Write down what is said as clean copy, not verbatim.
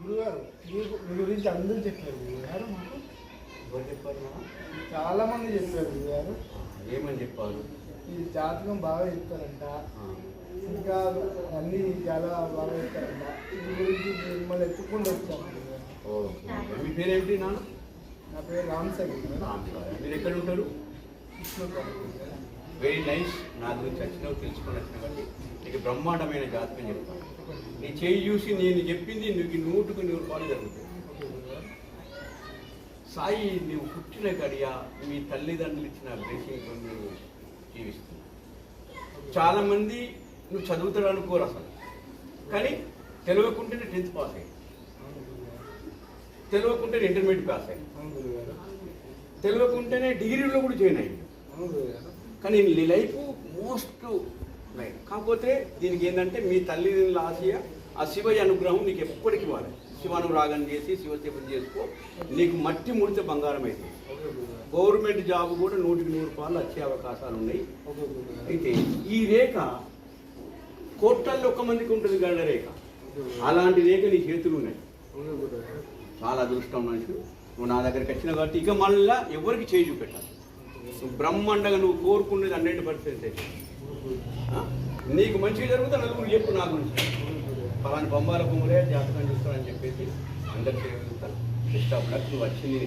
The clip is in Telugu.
గురుగారు మీ గురించి అందరూ చెప్పారు గురుగారు మాకు. ఎవరు చెప్పారు మనం? చాలా మంది చెప్పారు గురుగారు. ఏమని చెప్పారు? ఈ జాతకం బాగా చెప్తారంట, ఇంకా అన్నీ చాలా బాగా చెప్తారంట. ఇది గురించి మిమ్మల్ని ఎత్తుకుండా వచ్చాను గురుగారు. ఓకే, మీ పేరేంటి నాన్న? నా పేరు రామ్ సాయి గురుగారు. మీరు ఎక్కడ ఉంటారు? కృష్ణపురం గురుగారు. Very nice. నా గురించి వచ్చినావు తెలుసుకొని వచ్చిన కాబట్టి నీకు బ్రహ్మాండమైన జాతకం చెప్తాను. నీ చేయి చూసి నేను చెప్పింది నీకు 100% జరుగుతుంది. సాయి, నువ్వు పుట్టిన గడియ మీ తల్లిదండ్రులు ఇచ్చిన బ్లెస్సింగ్తో నువ్వు జీవిస్తున్నావు. చాలామంది నువ్వు చదువుతాడు అనుకోరు అసలు, కానీ తెలియకుంటేనే 10th పాస్ అయ్యి, తెలియకుంటేనే ఇంటర్మీడియట్ పాస్ అయ్యి, తెలియకుంటేనే డిగ్రీలో కూడా జాయిన్ అయ్యి. కానీ నీ లైఫ్ మోస్ట్ లైఫ్. కాకపోతే దీనికి ఏంటంటే మీ తల్లిదండ్రుల ఆశయ ఆ శివయ్య అనుగ్రహం నీకు ఎప్పటికీ ఇవ్వాలి. శివానురాగం చేసి శివసేపం చేసుకో, నీకు మట్టి ముడితే బంగారం అవుతుంది. గవర్నమెంట్ జాబ్ కూడా 100% వచ్చే అవకాశాలు ఉన్నాయి. అయితే ఈ రేఖ కోట్లల్లో ఒక్క మందికి ఉంటుంది గండ రేఖ. అలాంటి రేఖ నీ చేతులు ఉన్నాయి. చాలా అదృష్టం మనుషులు. నువ్వు నా దగ్గరికి వచ్చిన కాబట్టి ఇక మళ్ళీ ఎవరికి చేయి చూపెట్టాలి. నువ్వు బ్రహ్మాండంగా నువ్వు కోరుకునేది 100% నీకు మంచిగా జరుగుతా. నలుగురు చెప్పు నా గురించి, పలాని బొమ్మాల బొమ్మలే జాతకం చూస్తానని చెప్పేసి అందరికీ చెప్తాను. ఇష్టం నువ్వు వచ్చింది